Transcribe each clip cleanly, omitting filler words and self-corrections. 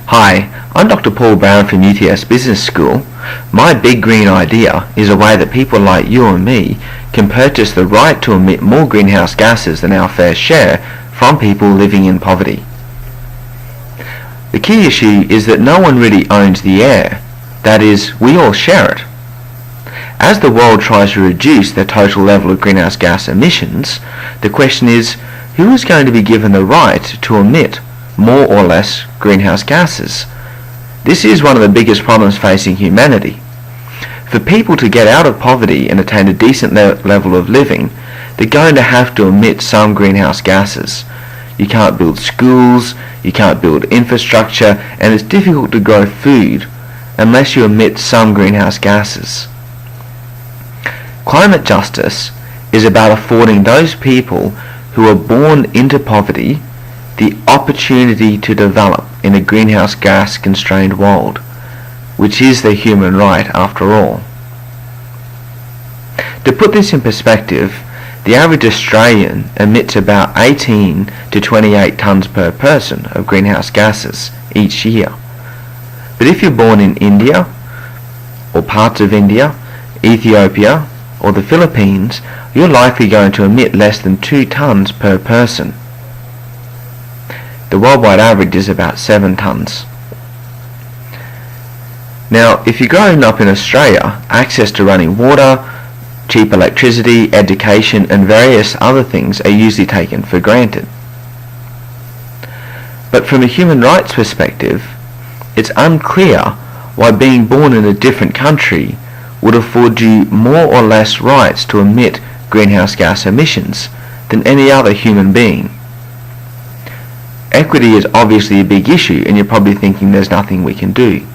Hi, I'm Dr. Paul Brown from UTS Business School. My big green idea is a way that people like you and me can purchase the right to emit more greenhouse gases than our fair share from people living in poverty. The key issue is that no one really owns the air. That is, we all share it. As the world tries to reduce their total level of greenhouse gas emissions, the question is, who is going to be given the right to emit more or less greenhouse gases? This is one of the biggest problems facing humanity. For people to get out of poverty and attain a decent level of living, they're going to have to emit some greenhouse gases. You can't build schools, you can't build infrastructure, and it's difficult to grow food unless you emit some greenhouse gases. Climate justice is about affording those people who are born into poverty the opportunity to develop in a greenhouse gas constrained world, which is their human right after all. To put this in perspective, the average Australian emits about 18 to 28 tonnes per person of greenhouse gases each year. But if you're born in India, or parts of India, Ethiopia, or the Philippines, you're likely going to emit less than 2 tonnes per person. The worldwide average is about 7 tonnes. Now, if you're growing up in Australia, access to running water, cheap electricity, education, and various other things are usually taken for granted. But from a human rights perspective, it's unclear why being born in a different country would afford you more or less rights to emit greenhouse gas emissions than any other human being. Equity is obviously a big issue, and you're probably thinking there's nothing we can do.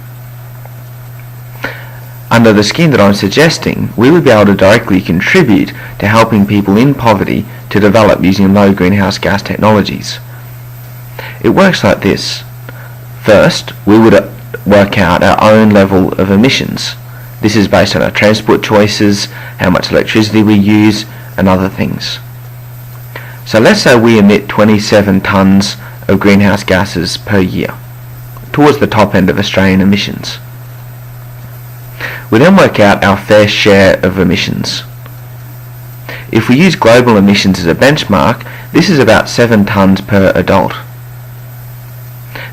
Under the scheme that I'm suggesting, we would be able to directly contribute to helping people in poverty to develop using low greenhouse gas technologies. It works like this. First, we would work out our own level of emissions. This is based on our transport choices, how much electricity we use, and other things. So let's say we emit 27 tonnes of greenhouse gases per year, towards the top end of Australian emissions. We then work out our fair share of emissions. If we use global emissions as a benchmark, this is about 7 tonnes per adult.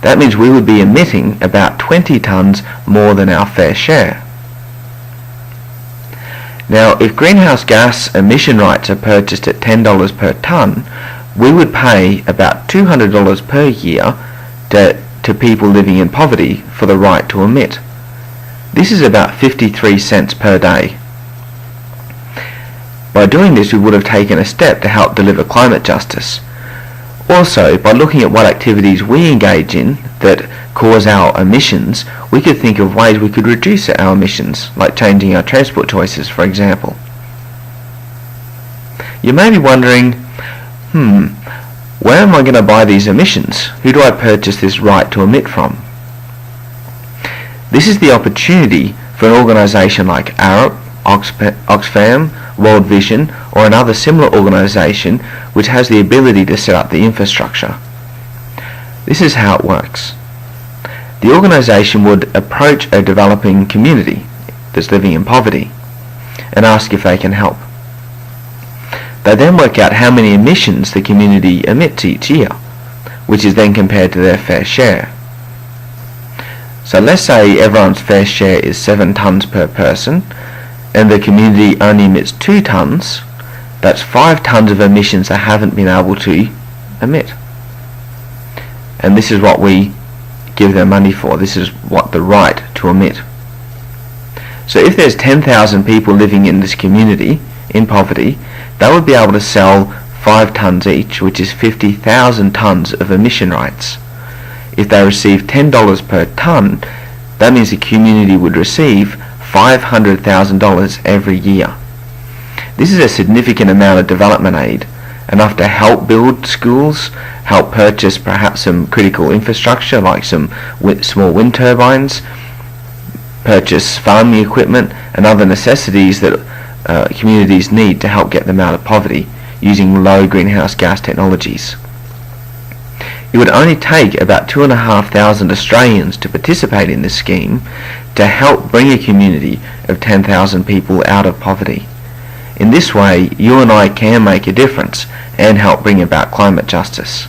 That means we would be emitting about 20 tonnes more than our fair share. Now, if greenhouse gas emission rights are purchased at $10 per tonne, we would pay about $200 per year to people living in poverty for the right to emit. This is about 53 cents per day. By doing this, we would have taken a step to help deliver climate justice. Also, by looking at what activities we engage in that cause our emissions, we could think of ways we could reduce our emissions, like changing our transport choices, for example. You may be wondering, where am I going to buy these emissions? Who do I purchase this right to emit from? This is the opportunity for an organisation like Arup, Oxfam, World Vision, or another similar organisation which has the ability to set up the infrastructure. This is how it works. The organisation would approach a developing community that's living in poverty and ask if they can help. They then work out how many emissions the community emits each year, which is then compared to their fair share. So let's say everyone's fair share is 7 tonnes per person, and the community only emits 2 tonnes. That's 5 tonnes of emissions they haven't been able to emit. And this is what we give them money for. This is what the right to emit. So if there's 10,000 people living in this community in poverty, they would be able to sell 5 tonnes each, which is 50,000 tonnes of emission rights. If they receive $10 per tonne, that means the community would receive $500,000 every year. This is a significant amount of development aid, enough to help build schools, help purchase perhaps some critical infrastructure like some small wind turbines, purchase farming equipment and other necessities that communities need to help get them out of poverty using low greenhouse gas technologies. It would only take about 2,500 Australians to participate in this scheme to help bring a community of 10,000 people out of poverty. In this way, you and I can make a difference and help bring about climate justice.